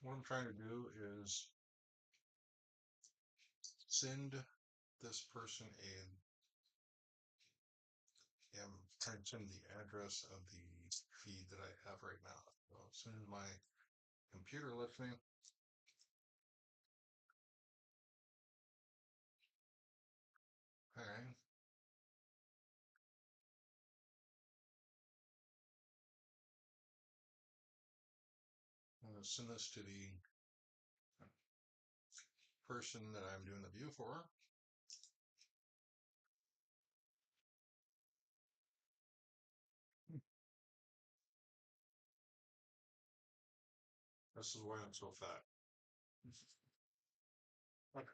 what I'm trying to do is send this person I'm trying to send the address of the feed that I have right now. So as soon as my computer lets me, okay, I'm going to send this to the person that I'm doing the view for. This is why I'm so fat. Okay.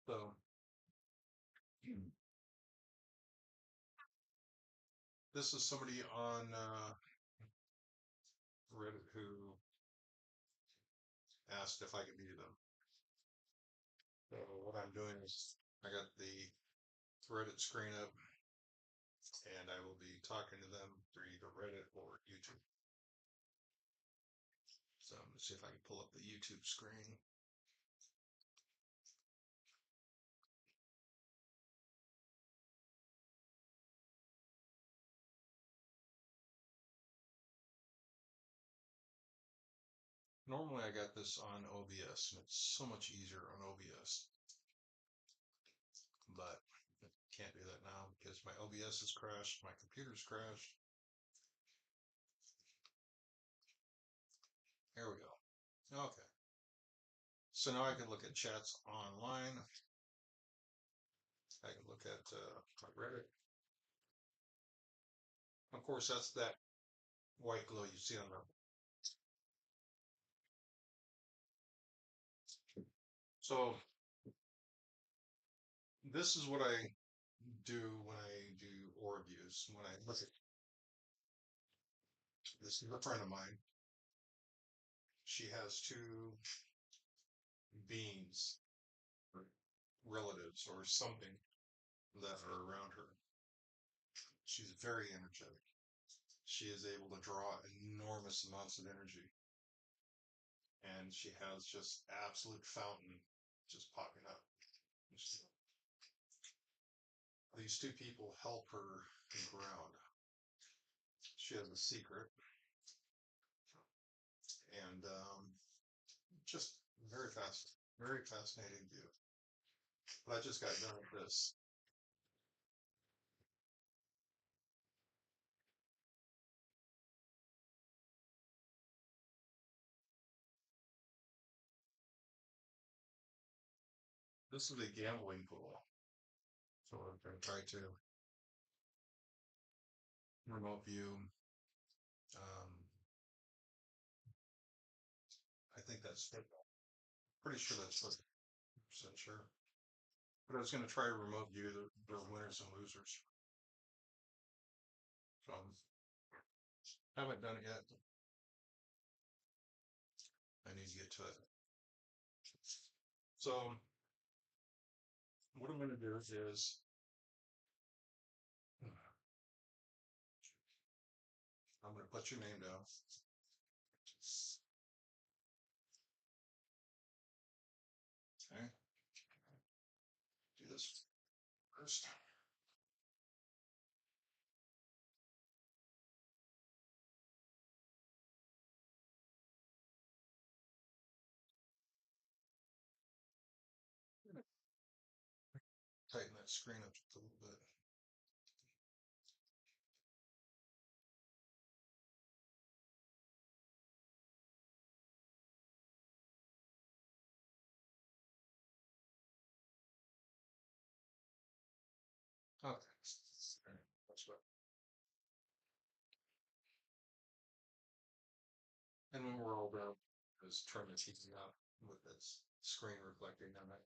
So this is somebody on Reddit who asked if I could view them. So what I'm doing is I got the Reddit screen up and I will be talking to them through either Reddit or YouTube. So I'm gonna see if I can pull up the YouTube screen. Normally I got this on OBS and it's so much easier on OBS, but I can't do that now because my OBS has crashed, my computer's crashed. Here we go. Okay. So now I can look at chats online. I can look at Reddit. Of course, that's that white glow you see on the. So this is what I do when I do orb views. When I look at this is a friend of mine. She has two beings, or relatives, or something that are around her. She's very energetic. She is able to draw enormous amounts of energy, and she has just absolute fountain just popping up. These two people help her ground. She has a secret, and just very fascinating view. But I just got done with this. This is a gambling pool. So I'm going to try to remote view. Um, I think that's pretty sure that's 100% sure. But I was going to try to remote view the winners and losers. So I haven't done it yet. I need to get to it. So what I'm going to do is I'm going to put your name down. Okay. Do this first. Tighten that screen up just a little bit. Okay. That's what. And when we're all done, just turn the TV off with its screen reflecting on it.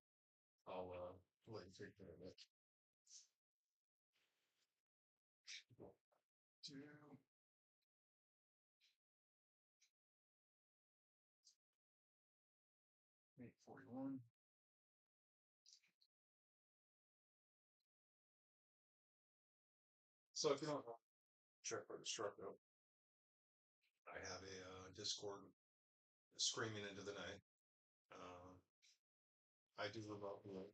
I'll let you take care of it. Two, 841. So if you don't check for the struck up, I have a Discord screaming into the night. I do remote work.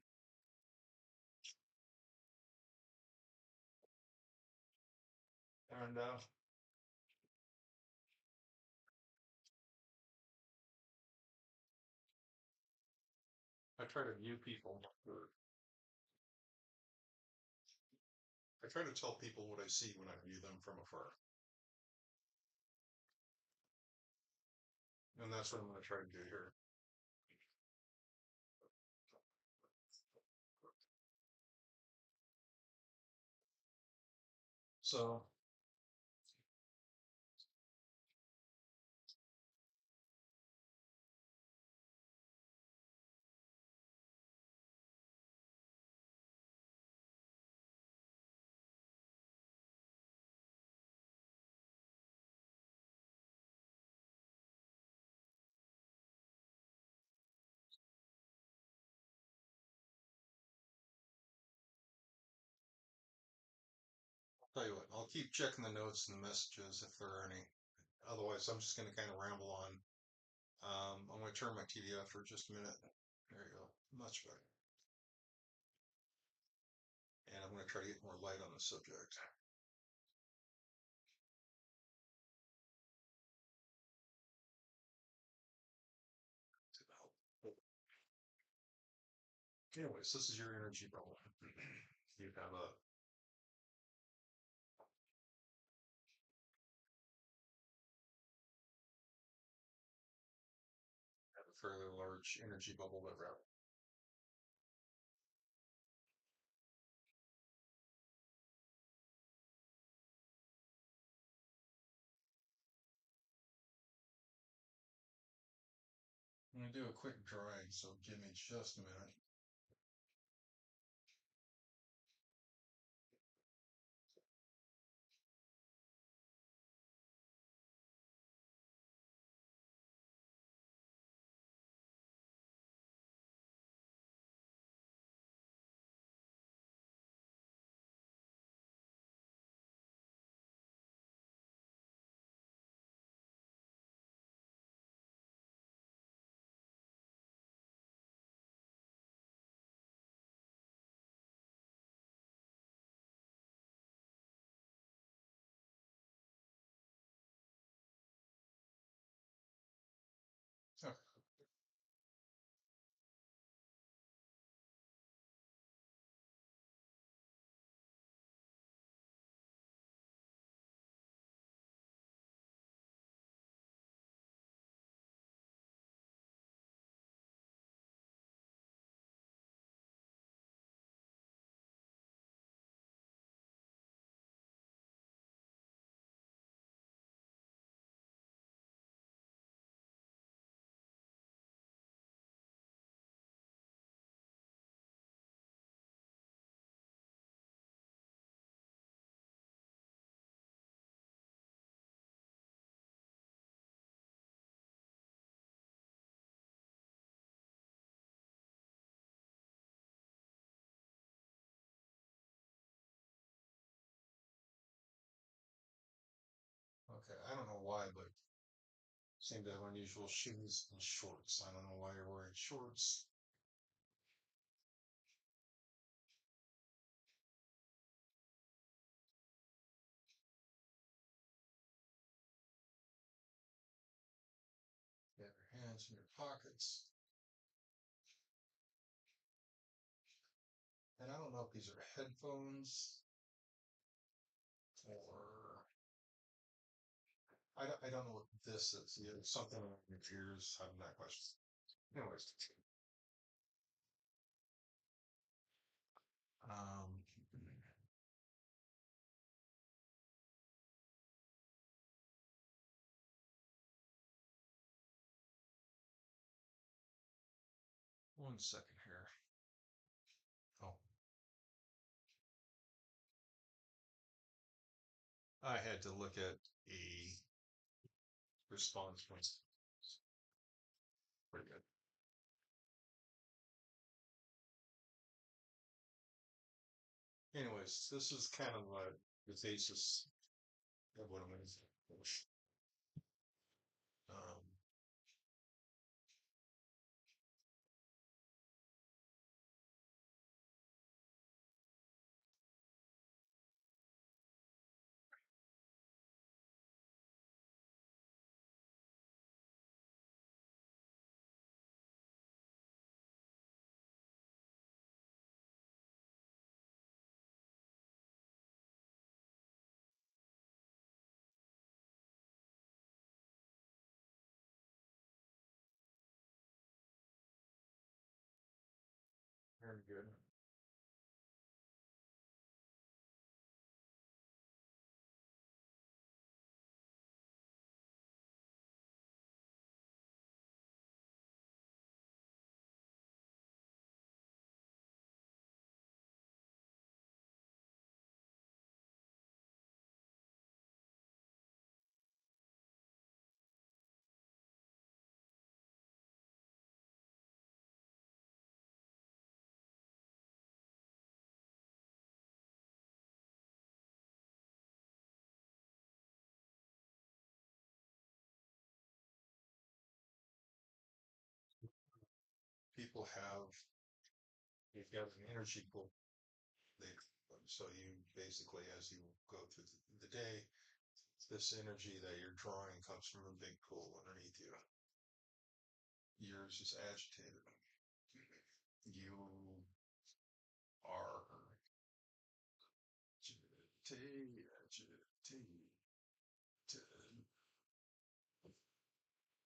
And I try to view people. I try to tell people what I see when I view them from afar. And that's what I'm going to try to do here. So I'll tell you what, I'll keep checking the notes and the messages if there are any. Otherwise, I'm just going to kind of ramble on. I'm going to turn my TV off for just a minute. There you go. Much better. And I'm going to try to get more light on the subject. Anyways, this is your energy bubble. You have a fairly large energy bubble that wrap. I'm going to do a quick drawing, so give me just a minute. Oh, okay. I don't know why, but seem to have unusual shoes and shorts. I don't know why you're wearing shorts. You have your hands in your pockets. And I don't know if these are headphones or I don't know what this is. Either something in your ears. I'm not questions. Anyways, um, one second here. Oh, I had to look at a response once. Pretty good. Anyways, this is kind of the basis of what I'm going to say. Very good. People have, you've got an energy pool. They, so you basically, as you go through the day, this energy that you're drawing comes from a big pool underneath you. Yours is agitated. You are agitated.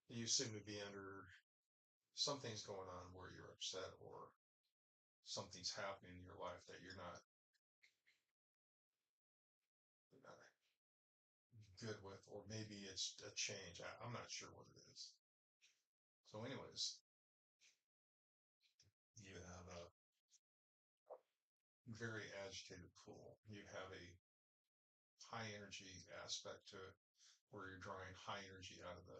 You seem to be under something's going on where you're upset or something's happening in your life that you're not good with, or maybe it's a change. I'm not sure what it is. So, anyways, you have a very agitated pool. You have a high energy aspect to it where you're drawing high energy out of the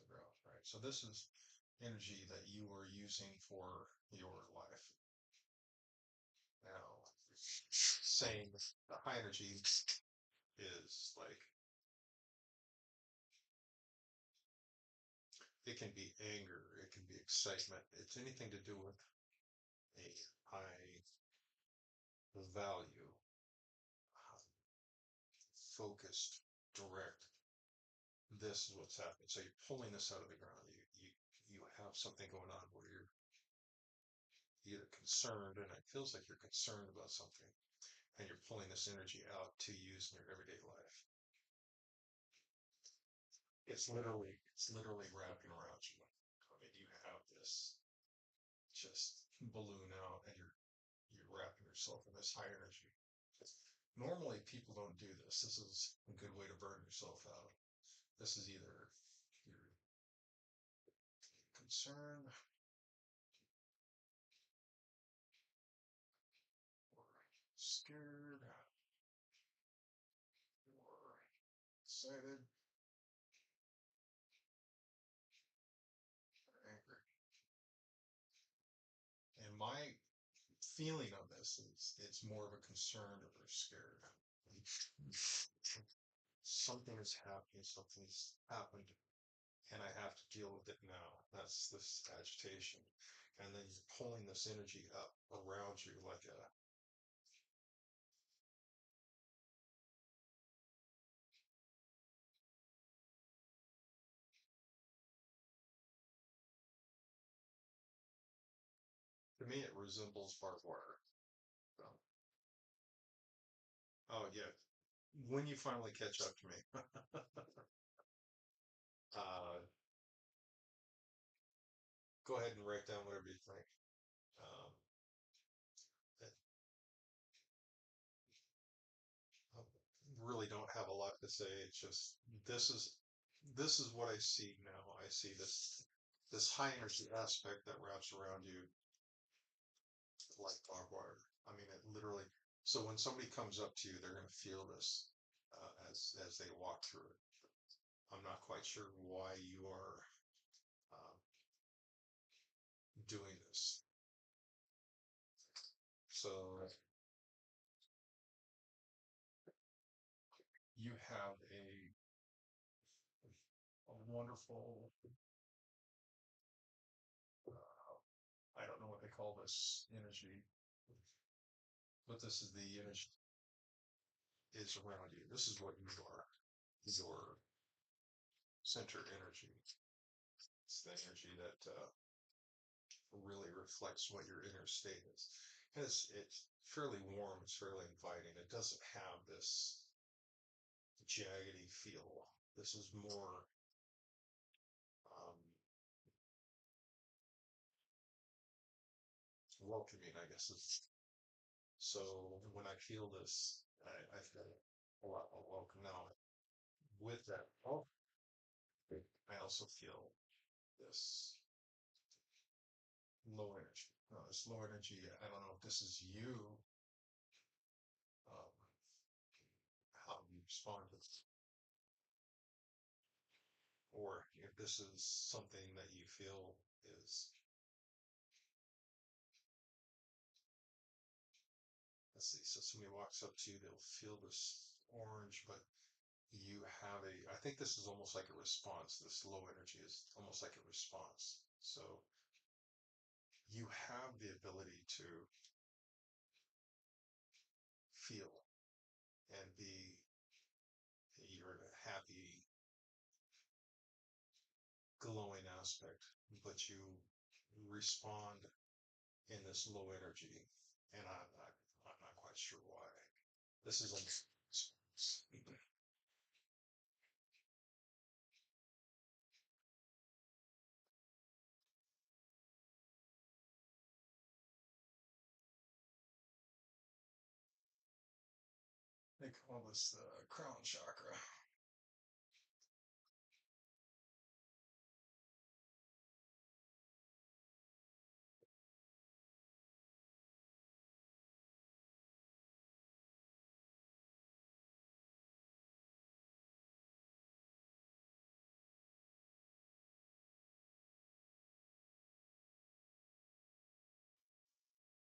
ground, right? So this is energy that you are using for your life. Now, saying the high energy is like it can be anger, it can be excitement, it's anything to do with a high value, focused, direct. This is what's happening. So you're pulling this out of the ground. You have something going on where you're either concerned, and it feels like you're concerned about something, and you're pulling this energy out to use in your everyday life. It's literally wrapping around you. I mean, you have this just balloon out, and you're wrapping yourself in this high energy. Normally, people don't do this. This is a good way to burn yourself out. This is either you're concerned or scared or excited or angry. And my feeling on this is it's more of a concern or scared. Something is happening, something's happened, and I have to deal with it now. That's this agitation. And then you're pulling this energy up around you like a, to me, it resembles barbed wire. So, oh, yeah. When you finally catch up to me, uh, go ahead and write down whatever you think. Um, I really don't have a lot to say. It's just this is this is what I see now. I see this high energy aspect that wraps around you like barbed wire. I mean, it literally. So when somebody comes up to you, they're going to feel this as they walk through it. I'm not quite sure why you are um, doing this. So you have a wonderful. I don't know what they call this energy, but this is the energy is around you. This is what you are. Your center energy. It's the energy that really reflects what your inner state is. And it's fairly warm, it's fairly inviting. It doesn't have this jaggedy feel. This is more um, welcoming, I guess. So when I feel this, I feel a lot more welcome now. With that, I also feel this low energy. This low energy. I don't know if this is you, um, how you respond to this, or if this is something that you feel is, let's see, so somebody walks up to you, they'll feel this orange, but you have I think this is almost like a response. This low energy is almost like a response. So you have the ability to feel and be, you're in a happy, glowing aspect, but you respond in this low energy. And I'm not quite sure why. This is like, they call this the crown chakra.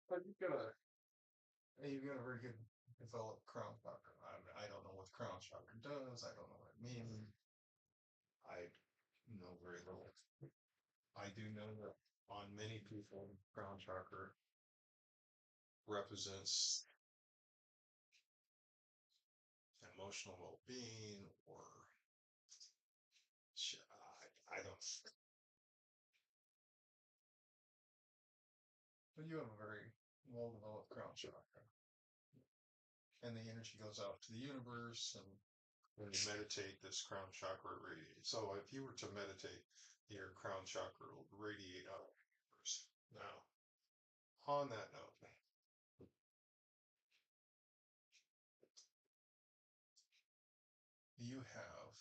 But you've got a very good developed crown chakra. I don't know what the crown chakra does. I don't know what it means. I know very little. I do know that on many people, crown chakra represents emotional well-being, or I don't. But you have a very well-developed crown chakra, and the energy goes out to the universe. And when you meditate, this crown chakra radiates. So if you were to meditate, your crown chakra will radiate out of the universe. Now, on that note, you have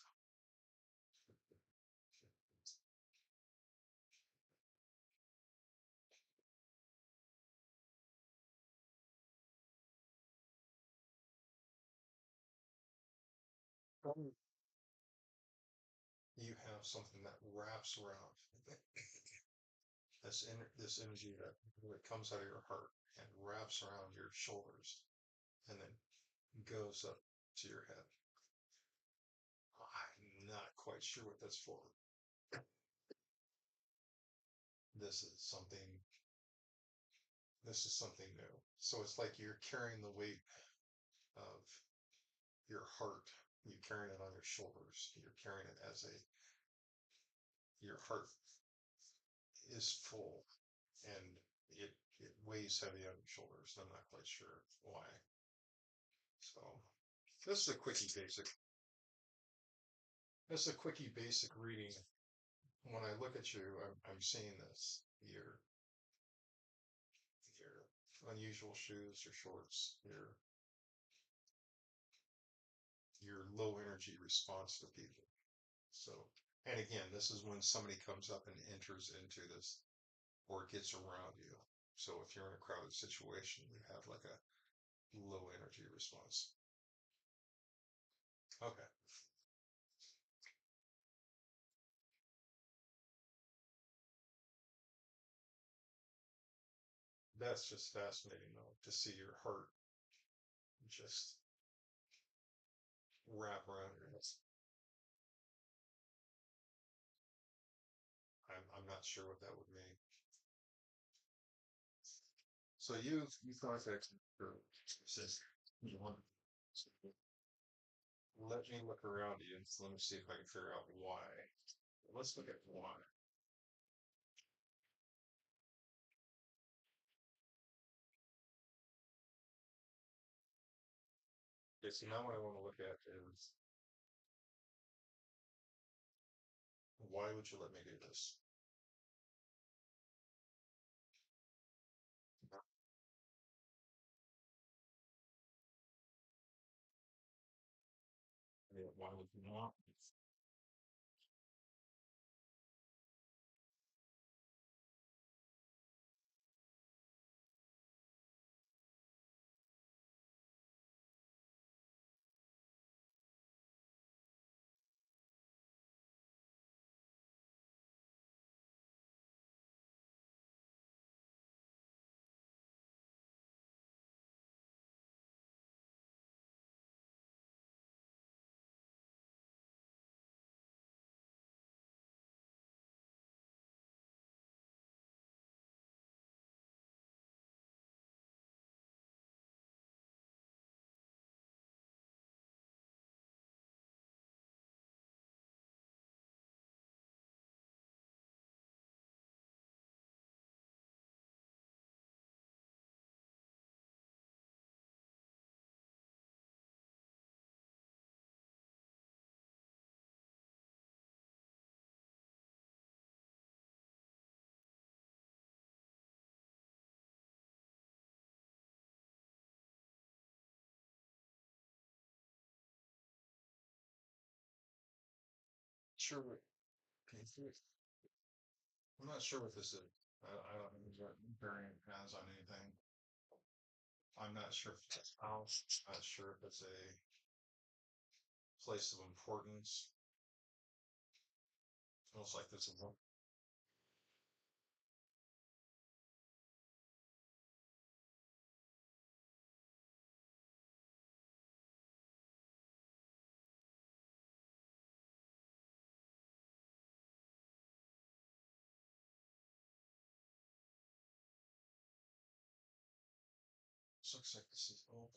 something that wraps around this energy that comes out of your heart and wraps around your shoulders and then goes up to your head. I'm not quite sure what that's for. This is something. This is something new. So it's like you're carrying the weight of your heart. You're carrying it on your shoulders. You're carrying it as a, your heart is full, and it weighs heavy on your shoulders. I'm not quite sure why. So this is a quickie basic. This is a quickie basic reading. When I look at you, I'm seeing this. Your unusual shoes, your shorts, your low energy response to people. So, and again, this is when somebody comes up and enters into this or gets around you. So if you're in a crowded situation, you have like a low energy response. Okay. That's just fascinating though, to see your heart just wrap around your head. I'm not sure what that would mean. So you contacted your sister. You want, let me look around you and let me see if I can figure out why. Let's look at why. Okay, so now what I want to look at is, why would you let me do this? why would you not? Sure. I'm not sure what this is. I don't know what variant has on anything. I'm not sure if it's a house. Not sure if it's a place of importance. Feels like this is looks like this is open.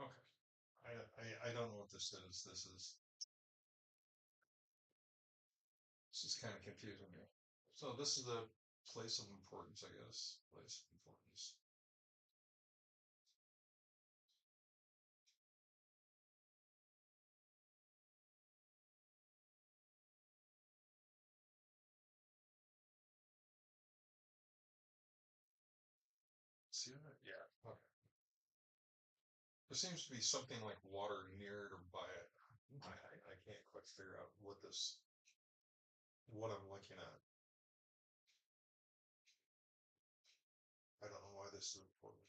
Okay. I don't know what this is. This is kind of confusing me. So this is a place of importance, I guess. Place of importance. See that? Yeah. Okay. There seems to be something like water near it or by it. I can't quite figure out what I'm looking at. I don't know why this is important.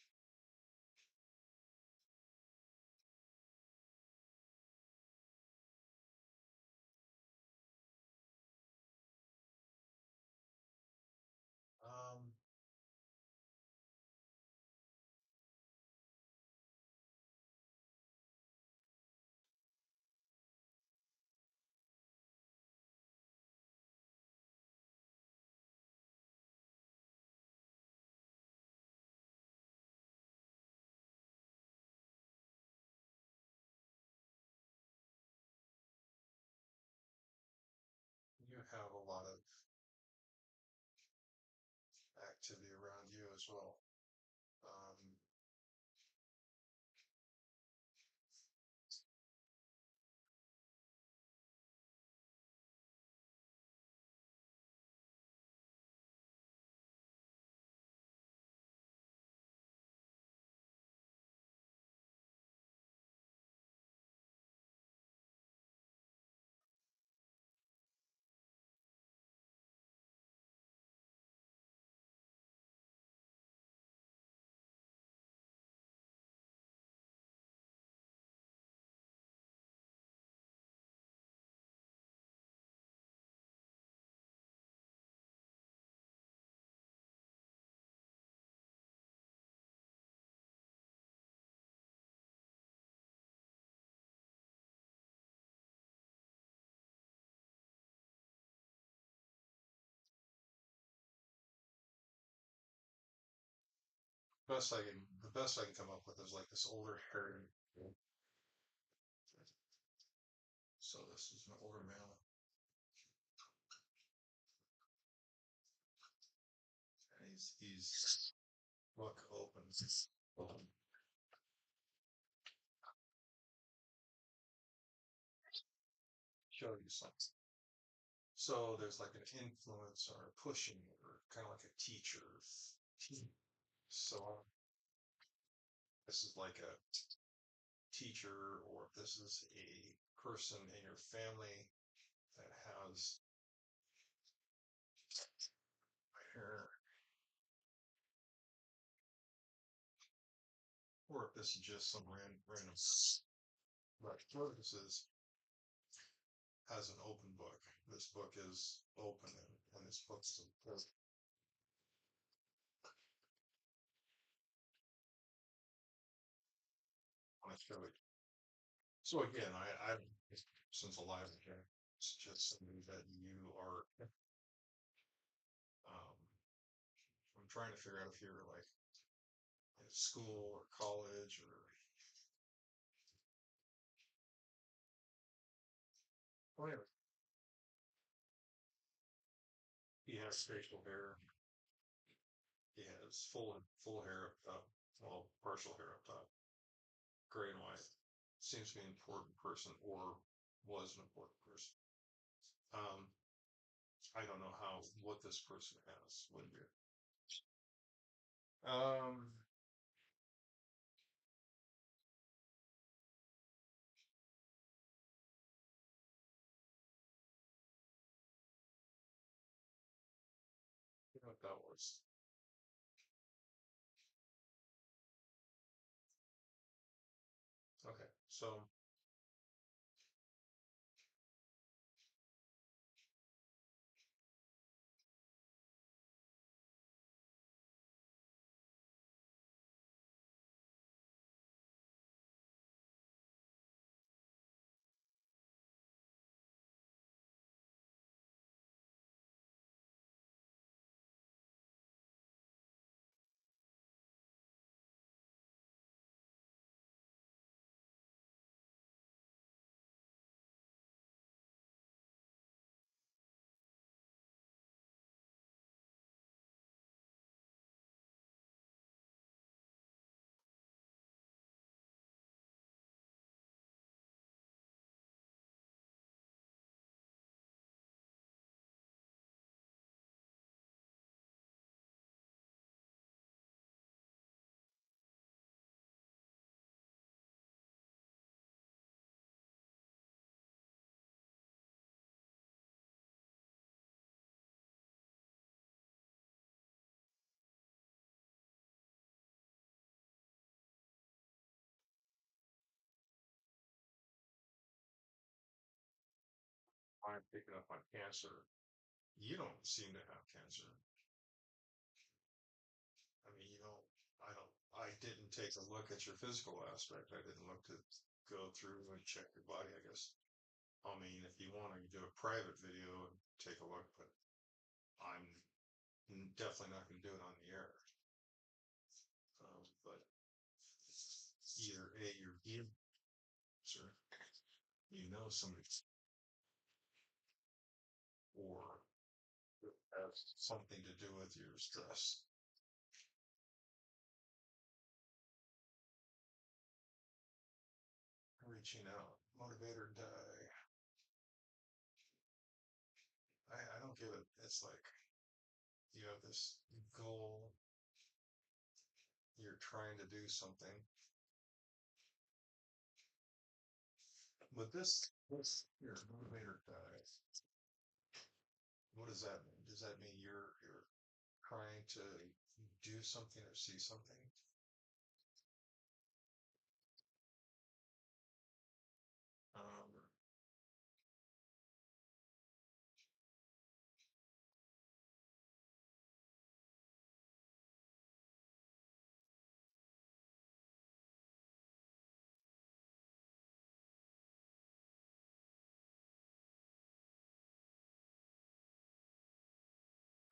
Um, you have a lot of activity around you as well. Um, the best I can come up with is like this older hairy. So this is an older male. And he's book opens. show you something. So there's like an influencer pushing or kind of like a teacher. So this is like a teacher, or this is a person in your family that has hair, or if this is just some random. But this is has an open book. This book is open, and this book is important. I show it. So again, I since alive again, it's just something that you are. I'm trying to figure out if you're like in school or college or whatever. He has facial hair. He has full hair up top. Well, partial hair up top, gray and white. Seems to be an important person, or was an important person. Um, I don't know what this person has. Would be. Um, you know what that was. Okay, so I'm picking up on cancer. You don't seem to have cancer. I mean, you don't. I don't. I didn't take a look at your physical aspect. I didn't look to go through and check your body. I guess. I mean, if you want to do a private video and take a look, but I'm definitely not going to do it on the air. But either A, you're either, sir, you know somebody, or it has something to do with your stress. Reaching out, motivator die. I don't give it. It's like you have this goal, you're trying to do something. But this here, motivator die. What does that mean? Does that mean you're trying to do something or see something? Um,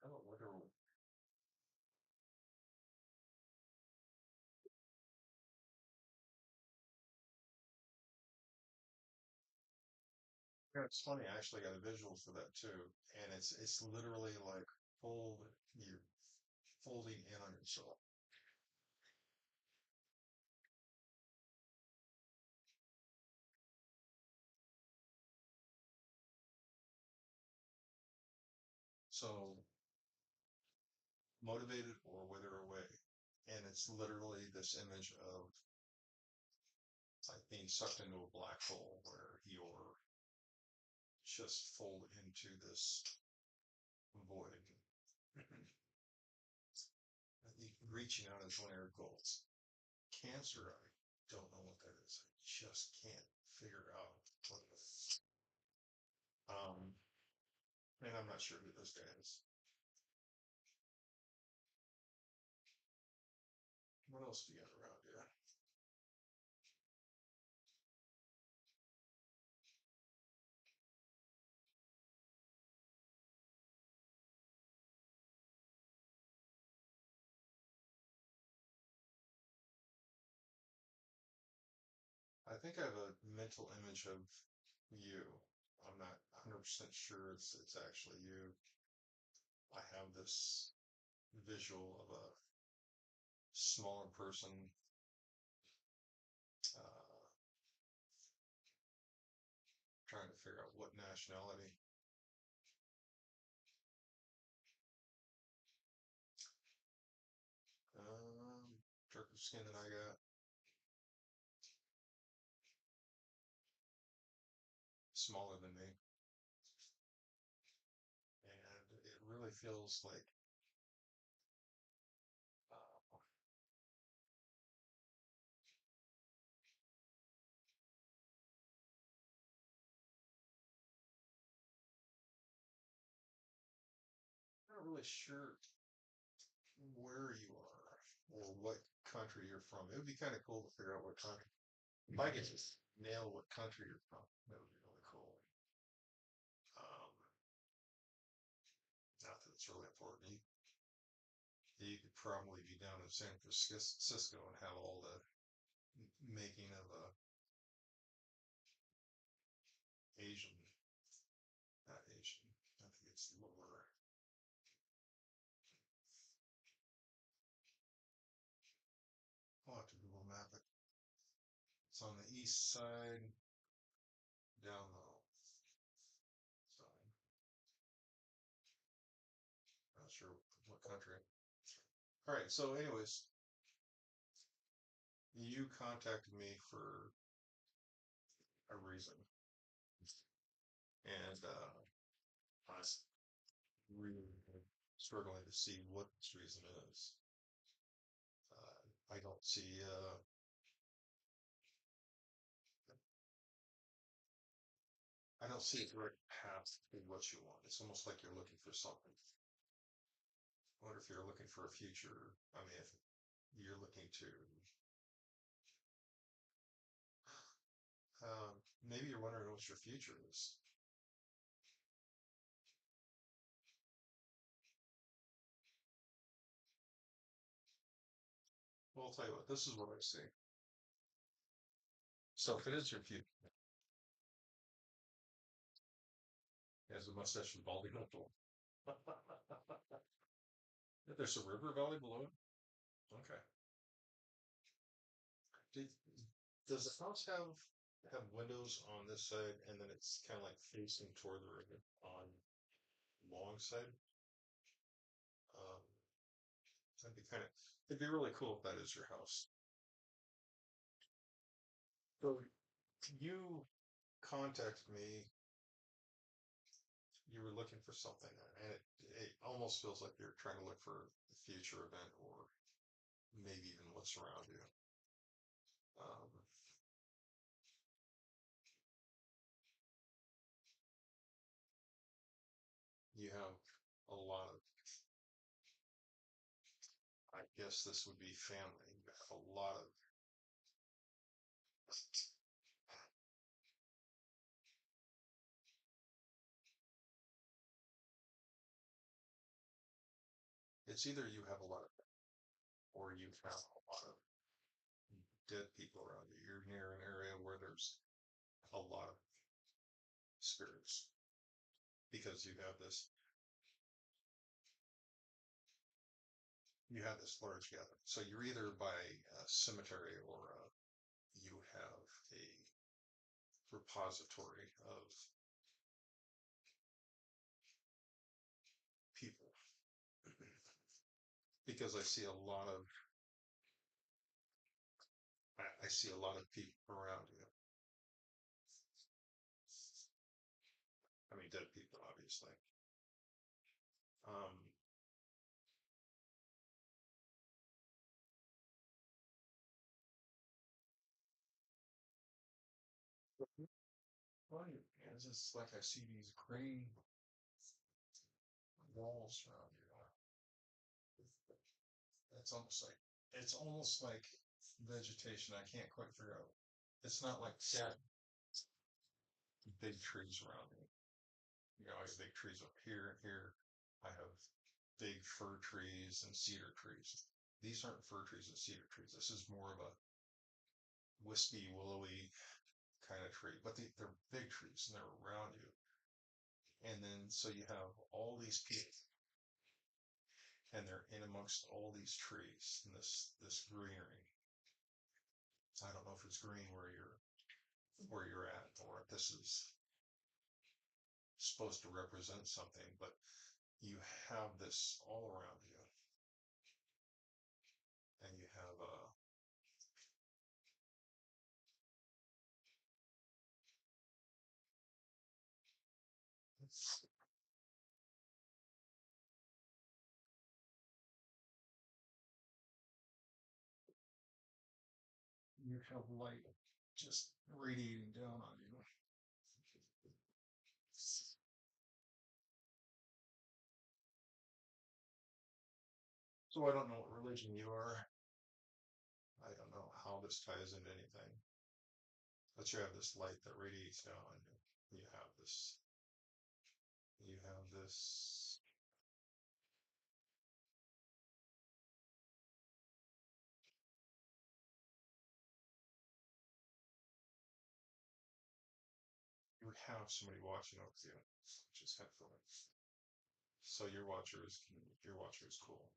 I don't wonder. Yeah, it's funny. I actually got a visual for that too, and it's literally like you're folding in on yourself. So motivated or wither away. And it's literally this image of like being sucked into a black hole where you're just fold into this void. Reaching out is one of your goals. Cancer, I don't know what that is. I just can't figure out what it is. And I'm not sure who this guy is. What else do you got around here? I think I have a mental image of you. I'm not 100% sure it's actually you. I have this visual of a smaller person uh, trying to figure out what nationality. Darker skin than I got, smaller than me, and it really feels like uh, I'm not really sure where you are or what country you're from. It would be kind of cool to figure out what country. If I could just nail what country you're from, that would be really cool. Um, Not that it's really important. You could probably be down in San Francisco and have all the making of a Asian, not Asian. I think it's lower. I'll have to Google map it. It's on the east side, down the side. Not sure what country. All right. So, anyways, you contacted me for a reason, and I'm really struggling to see what this reason is. I don't see. I don't see a direct path to what you want. It's almost like you're looking for something. I wonder if you're looking for a future. I mean, if you're looking to, maybe you're wondering what your future is. Well, I'll tell you what. This is what I see. So if it is your future, he has a mustache and balding nipple. There's a river valley below it. Okay. Did, does the house have windows on this side, and then it's kind of like facing toward the river on long side? Um, that'd be kind of. It'd be really cool if that is your house. So you contacted me. You were looking for something, and it almost feels like you're trying to look for a future event or maybe even what's around you. Um, you have a lot of, I guess this would be family. You have a lot of, it's either you have a lot of, or you have a lot of dead people around you. You're near an area where there's a lot of spirits because you have this large gathering. So you're either by a cemetery or you have a repository of because I see a lot of people around you. I mean, dead people, obviously. Um, funny, it's just like I see these green walls around you. It's almost like vegetation. I can't quite figure out. It's not like big trees around me. You know, I have big trees up here and here. I have big fir trees and cedar trees. These aren't fir trees and cedar trees. This is more of a wispy, willowy kind of tree, but they're big trees and they're around you. And then so you have all these people, and they're in amongst all these trees and this greenery. I don't know if it's green where you're at, or if this is supposed to represent something, but you have this all around you, and you have you have light just radiating down on you. So I don't know what religion you are. I don't know how this ties into anything, but you have this light that radiates down on you. You have this. You have this. You have somebody watching over you, which is kind of funny. So your watcher is cool.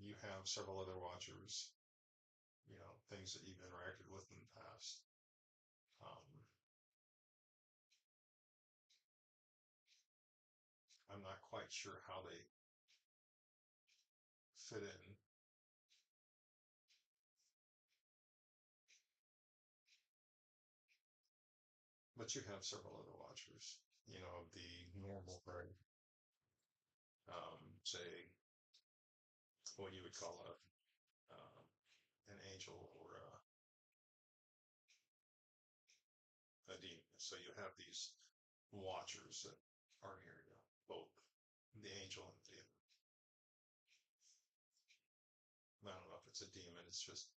You have several other watchers. You know, things that you've interacted with in the past. Um, I'm not quite sure how they fit in, but you have several other watchers. You know, the normal part, say what you would call an angel or a demon. So you have these watchers that are near you, both the angel and the demon. I don't know if it's a demon, it's just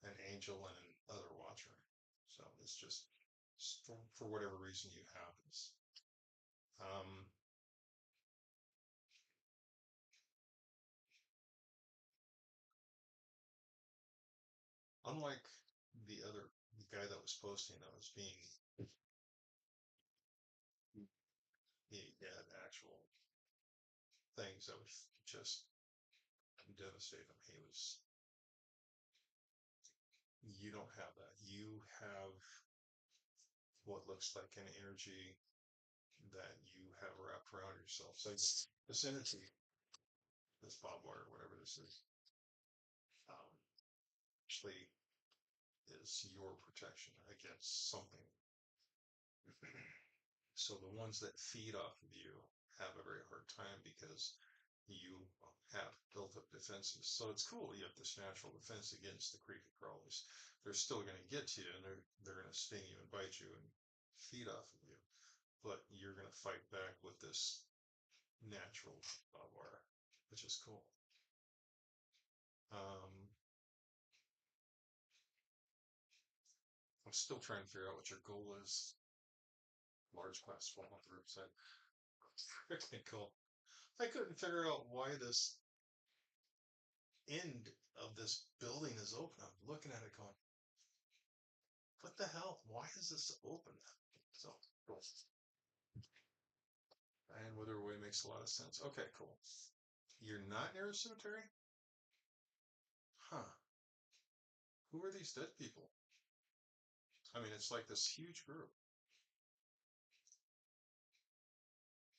an angel and another watcher. So it's just for whatever reason you have this. Um, Unlike the guy that was posting that was being, he had actual things that would just devastate him. You don't have that. You have what looks like an energy that you have wrapped around yourself. So this energy, this barbed wire, whatever this is, um, actually is your protection against something. So the ones that feed off of you have a very hard time because you have built up defenses. So it's cool. You have this natural defense against the creepy crawlies. They're still going to get to you, and they're going to sting you and bite you and feed off of you. But you're going to fight back with this natural wire, which is cool. Um, I'm still trying to figure out what your goal is. Large class 100%. Freaking cool. I couldn't figure out why this end of this building is open. I'm looking at it going, what the hell? Why is this open? So, cool. And Wither Way makes a lot of sense. Okay, cool. You're not near a cemetery? Huh. Who are these dead people? I mean, it's like this huge group.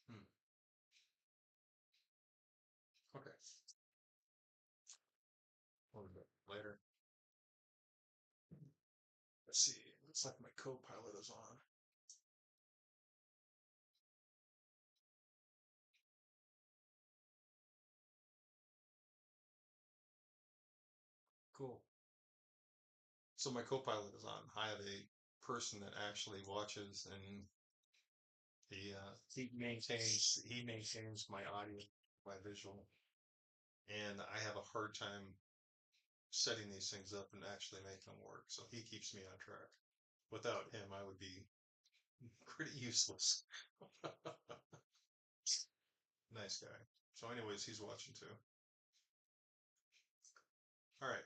Hmm. Okay. A little bit later. Let's see. Looks like my co-pilot is on. Cool. So my co-pilot is on. I have a person that actually watches and he maintains my audio, my visual, and I have a hard time setting these things up and actually making them work. So he keeps me on track. Without him, I would be pretty useless. Nice guy. So, anyways, he's watching too. All right.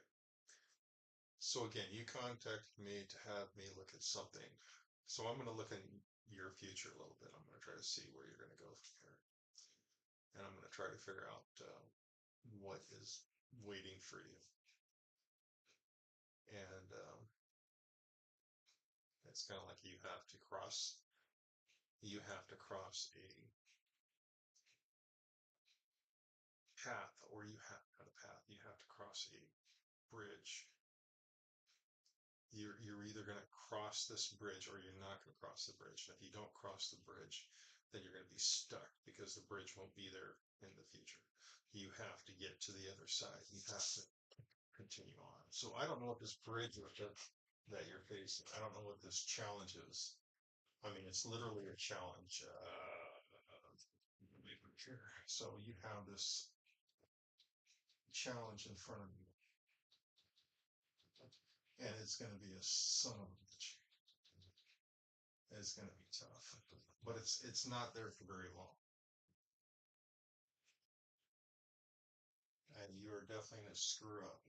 So again, you contacted me to have me look at something. So I'm going to look in your future a little bit. I'm going to try to see where you're going to go from here, and I'm going to try to figure out what is waiting for you. And it's kind of like you have to cross a path, or you have not a path. You have to cross a bridge. You're either going to cross this bridge or you're not going to cross the bridge. And if you don't cross the bridge, then you're going to be stuck because the bridge won't be there in the future. You have to get to the other side. You have to continue on. So I don't know what this bridge is that you're facing. I don't know what this challenge is. I mean, it's literally a challenge. So you have this challenge in front of you, and it's going to be a son of a bitch. It's going to be tough, but it's not there for very long. And you are definitely going to screw up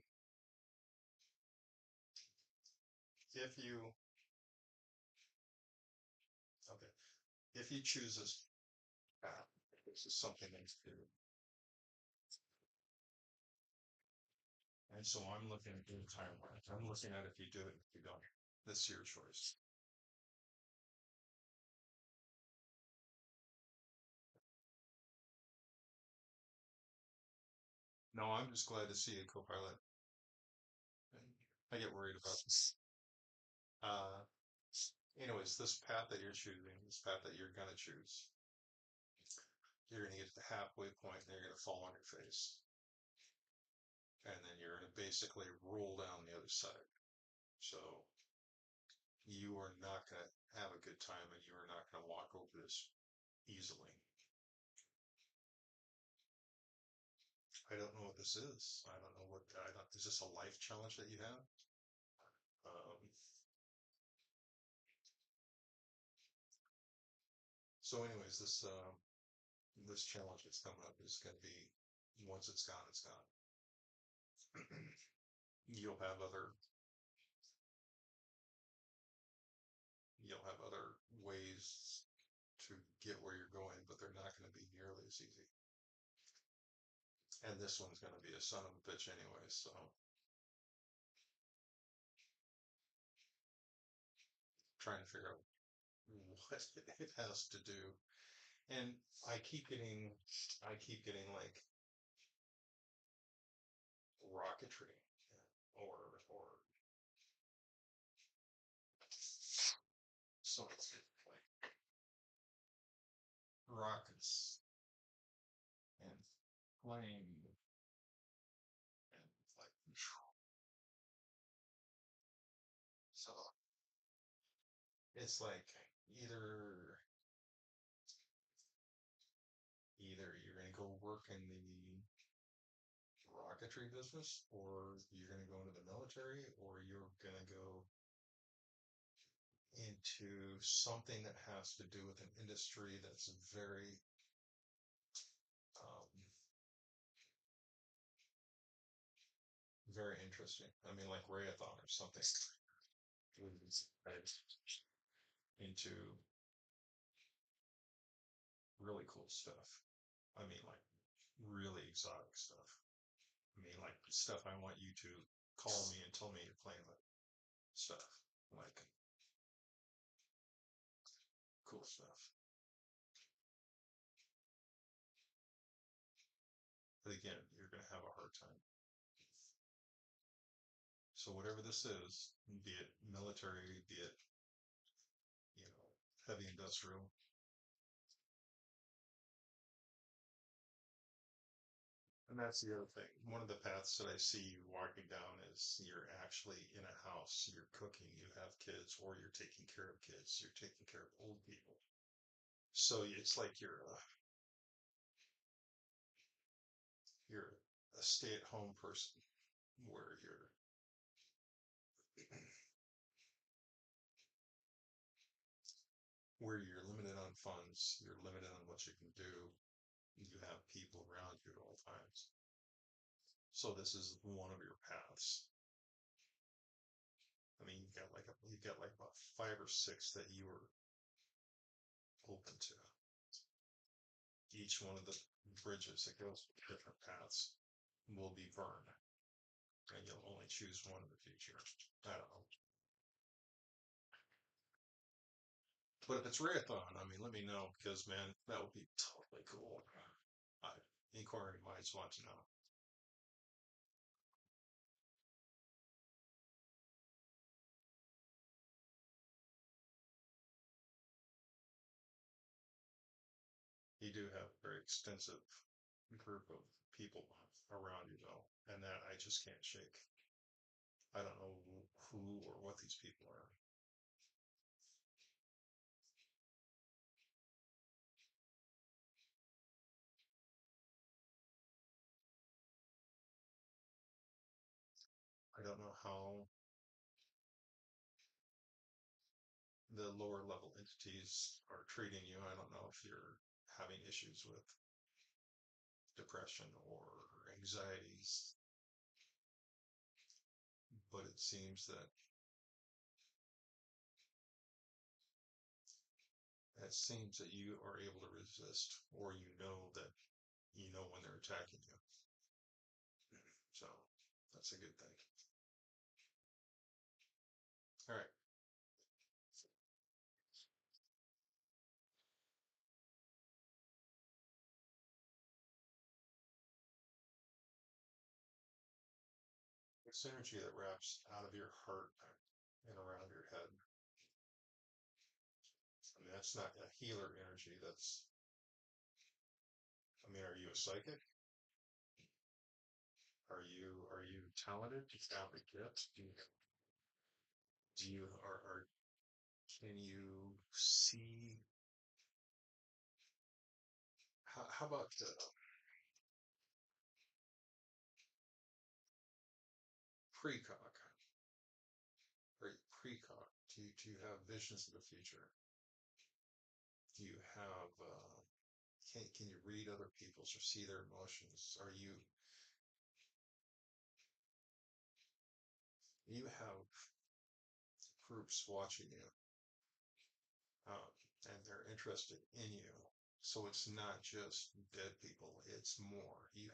if you okay if you choose this path. This is something that's good, and so I'm looking at your timeline. I'm looking at if you do it, if you don't. This is your choice. No, I'm just glad to see you, co-pilot. I get worried about this. Uh, anyways, this path that you're choosing, this path that you're gonna choose, you're gonna get to the halfway point, and you're gonna fall on your face, and then you're gonna basically roll down the other side. So you are not going to have a good time, and you are not going to walk over this easily. I don't know what this is. I don't know what, I don't, is this a life challenge that you have? Um, so anyways, this challenge that's coming up is going to be, once it's gone, it's gone. You'll have other, you'll have other ways to get where you're going, but they're not going to be nearly as easy. And this one's going to be a son of a bitch anyway, so trying to figure out what it has to do. And I keep getting like rocketry or something like rockets and flame and like so it's like either either you're gonna go work in the rocketry business, or you're gonna go into the military, or you're gonna go into something that has to do with an industry that's very um, very interesting. I mean, like Rayathon or something into really cool stuff. I mean, like really exotic stuff. I mean, like stuff I want you to call me and tell me you're playing with stuff. Like cool stuff. again, you're going to have a hard time. So whatever this is, be it military, be it, you know, heavy industrial, and that's the other thing. One of the paths that I see you walking down is you're actually in a house, you're cooking, you have kids, or you're taking care of kids, you're taking care of old people. So it's like you're a stay-at-home person where you're limited on funds, you're limited on what you can do, you have people around you at all times. So this is one of your paths. I mean, you got like about five or six that you are open to. Each one of the bridges that goes to different paths will be burned, and you'll only choose one in the future. I don't know. But if it's Rayathon, I mean, let me know because man, that would be totally cool. I, inquiring minds want to know. You do have a very extensive group of people around you though, and that I just can't shake. I don't know who or what these people are. I don't know how the lower level entities are treating you. I don't know if you're having issues with depression or anxieties, but it seems that you are able to resist, or you know when they're attacking you. So that's a good thing. All right. It's energy that wraps out of your heart and around your head. I mean, that's not a healer energy. I mean, are you a psychic? Are you talented? Do you have a gift? Do you are can you see how about precog? Are you precog? Do you have visions of the future? Do you have can you read other people's or see their emotions? Are you have groups watching you, um, and they're interested in you. So it's not just dead people; it's more. You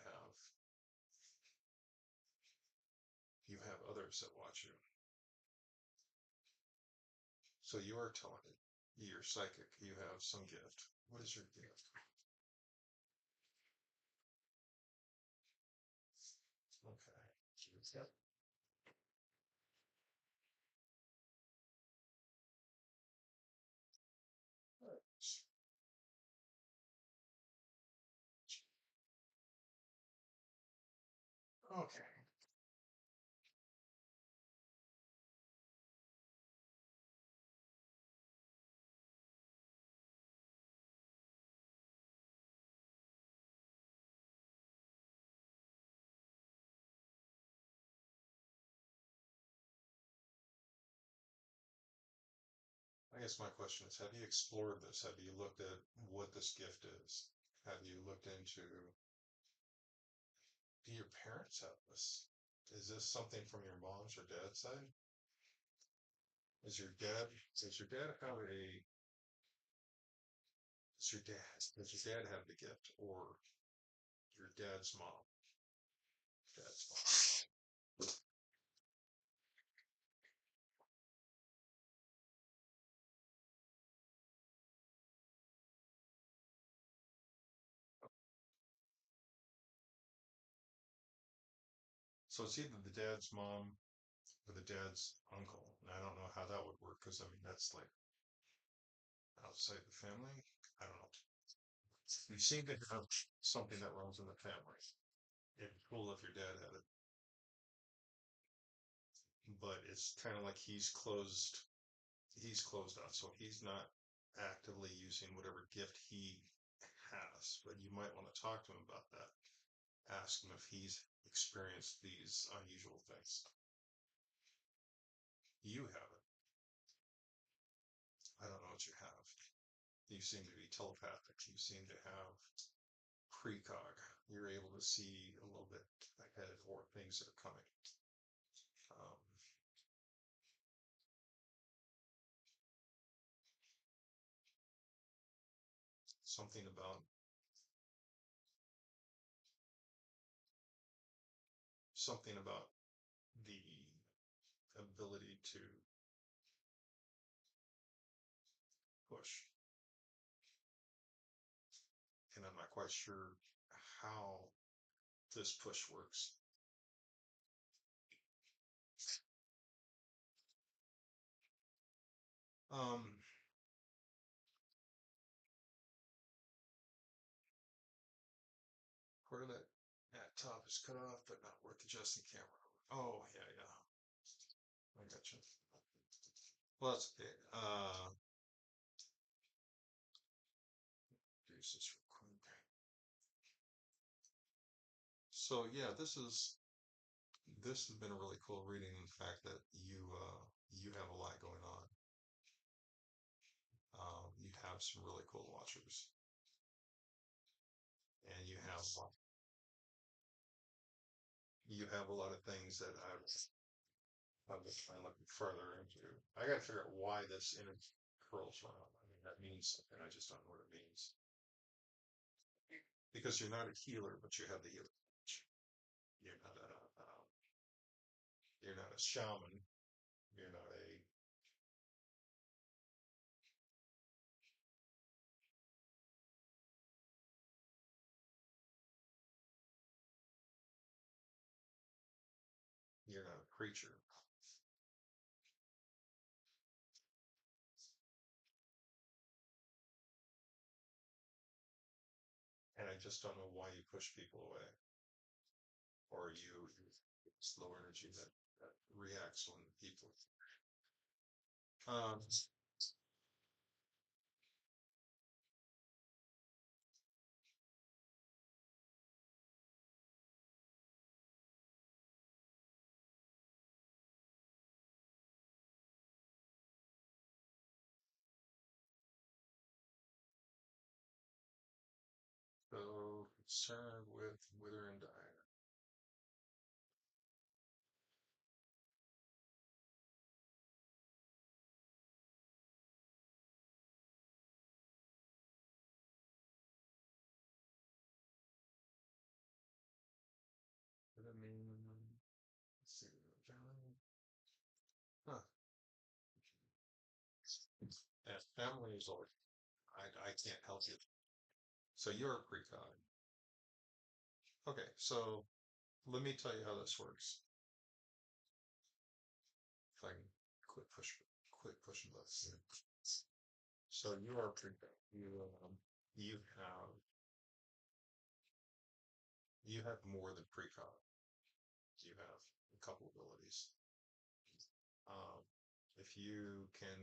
have others that watch you. So you are talented. You're psychic. You have some gift. What is your gift? Okay. Okay. I guess my question is, have you explored this? Have you looked at what this gift is? Have you looked into, do your parents have this? Is this something from your mom's or dad's side? Is your dad, does your dad have a, does your dad have the gift or your dad's mom? Dad's mom. So it's either the dad's mom or the dad's uncle. And I don't know how that would work because I mean that's like outside the family. I don't know. You seem to have something that runs in the family. It'd be cool if your dad had it, but it's kind of like he's closed off, so he's not actively using whatever gift he has. But you might want to talk to him about that. Ask him if he's experienced these unusual things. You haven't. I don't know what you have. You seem to be telepathic. You seem to have precog. You're able to see a little bit ahead or things that are coming. Um, something about something about the ability to push, and I'm not quite sure how this push works. Um, part of that top is cut off, but not worth adjusting camera. Oh yeah, yeah, I got you. Well, that's okay. Use this real quick. So yeah, this has been a really cool reading. In fact, that you have a lot going on. You have some really cool watchers, and you have a lot of things that I've been trying looking further into. I got to figure out why this image curls around. I mean, that means something. I just don't know what it means. Because you're not a healer, but you have the healer. You're not you're not a shaman. You're not a you're not a preacher. And I just don't know why you push people away, or it's low energy that reacts when people. Um, so concerned with wither and die. What I mean, let's see. Huh. And family is always. I can't help you. So you're a precog. Okay, so let me tell you how this works. If I can quit pushing buttons. So you are precog. You have you have more than precog. You have a couple abilities. Um, if you can,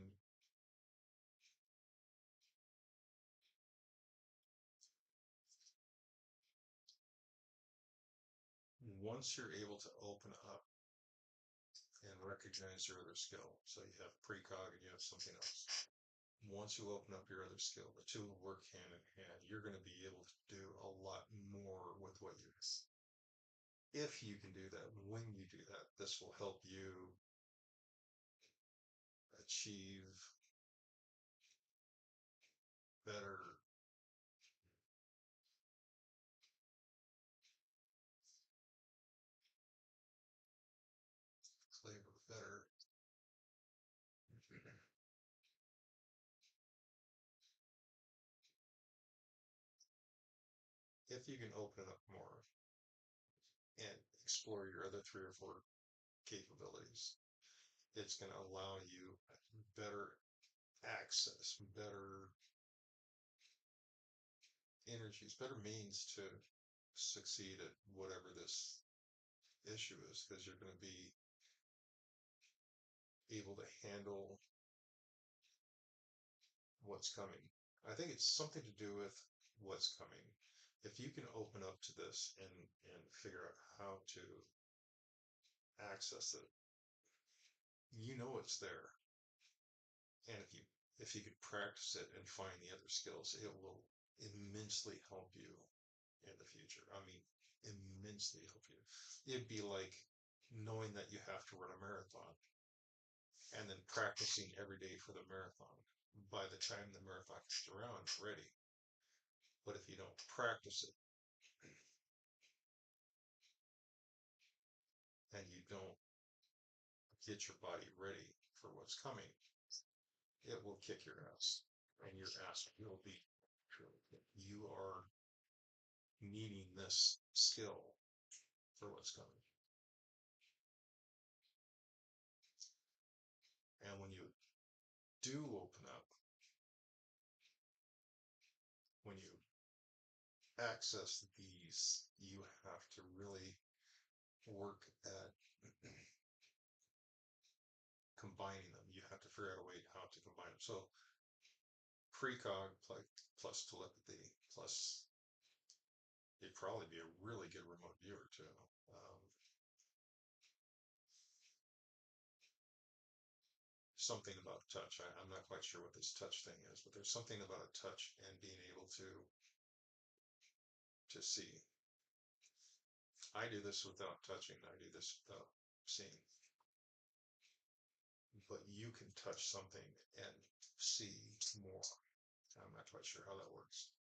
once you're able to open up and recognize your other skill, so you have precog and you have something else. Once you open up your other skill, the two will work hand in hand. You're going to be able to do a lot more with what you. If you can do that, when you do that, this will help you achieve better flavor, better. If you can open it up more and explore your other three or four capabilities. It's going to allow you better access, better energies, better means to succeed at whatever this issue is, because you're going to be able to handle what's coming. I think it's something to do with what's coming. If you can open up to this and figure out how to access it, you know it's there. And if you could practice it and find the other skills, it will immensely help you in the future. I mean, immensely help you. It'd be like knowing that you have to run a marathon and then practicing every day for the marathon. By the time the marathon comes around, it's ready. But if you don't practice it and you don't get your body ready for what's coming, it will kick your ass. And your ass will be, you are needing this skill for what's coming. And when you do open up, when you access these, you have to really work at combining them. You have to figure out a way how to combine them. So precog plus telepathy plus you'd probably be a really good remote viewer too. Um, Something about touch. I'm not quite sure what this touch thing is, but there's something about a touch and being able to see. I do this without touching. I do this without seeing. But you can touch something and see more. I'm not quite sure how that works.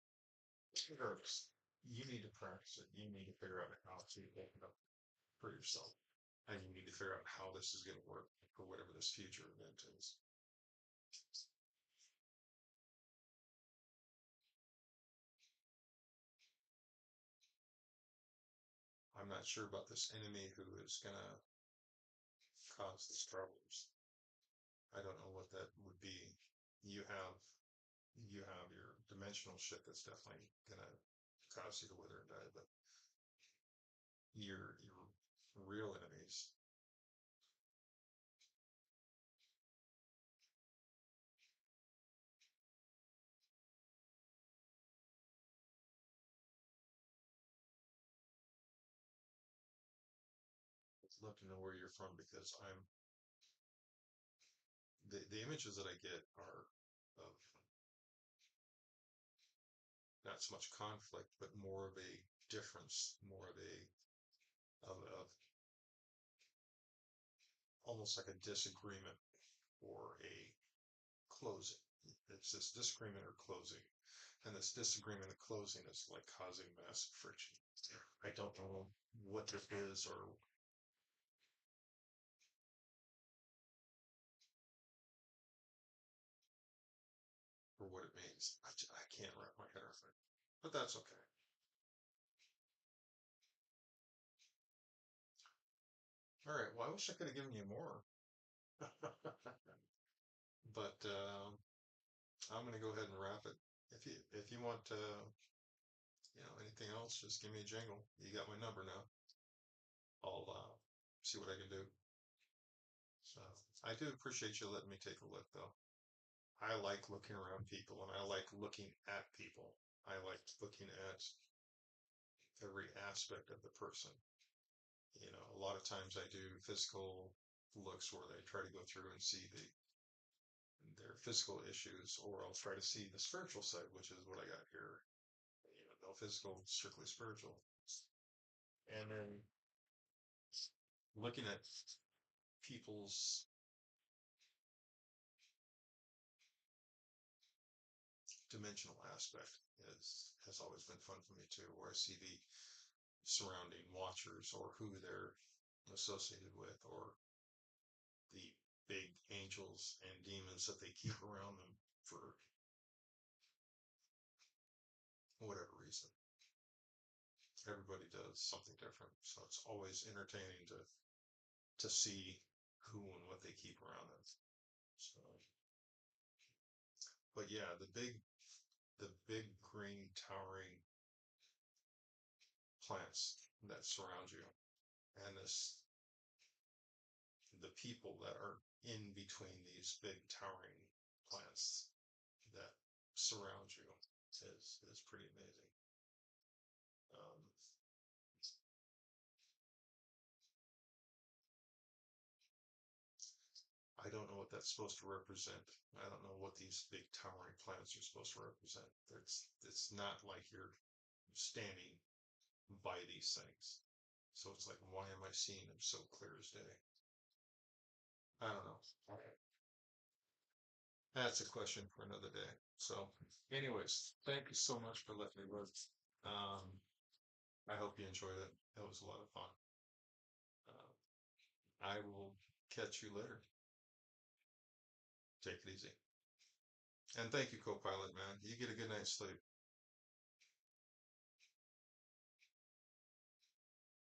Regardless, you need to practice it. You need to figure out how to open up for yourself. And you need to figure out how this is going to work for whatever this future event is. I'm not sure about this enemy who is going to cause these problems. I don't know what that would be. You have your dimensional shit that's definitely going to cause you to wither and die, but your real enemies. I'd love to know where you're from because the images that I get are of not so much conflict, but more of a difference, more of almost like a disagreement or a closing. It's this disagreement or closing. And this disagreement or closing is like causing massive friction. I don't know what this is or what it means. I can't wrap my head around it. But that's okay. All right. Well, I wish I could have given you more. But I'm going to go ahead and wrap it. If you want anything else, just give me a jingle. You got my number now. I'll see what I can do. So I do appreciate you letting me take a look, though. I like looking around people, and I like looking at people. I like looking at every aspect of the person. A lot of times I do physical looks where they try to go through and see their physical issues, or I'll try to see the spiritual side, which is what I got here. No physical, strictly spiritual. And then looking at people's dimensional aspect has always been fun for me too, where I see the surrounding watchers or who they're associated with, or the big angels and demons that they keep around them for whatever reason. Everybody does something different, so it's always entertaining to see who and what they keep around them. So, but yeah, the big green towering plants that surround you, and the people that are in between these big towering plants that surround you is pretty amazing. Um, I don't know what that's supposed to represent. I don't know what these big towering plants are supposed to represent. It's not like you're standing by these things. So it's like, why am I seeing them so clear as day? I don't know. That's a question for another day. So, anyways, thank you so much for letting me look. Um, I hope you enjoyed it. It was a lot of fun. I will catch you later. Take it easy. And thank you, co pilot, man. You get a good night's sleep.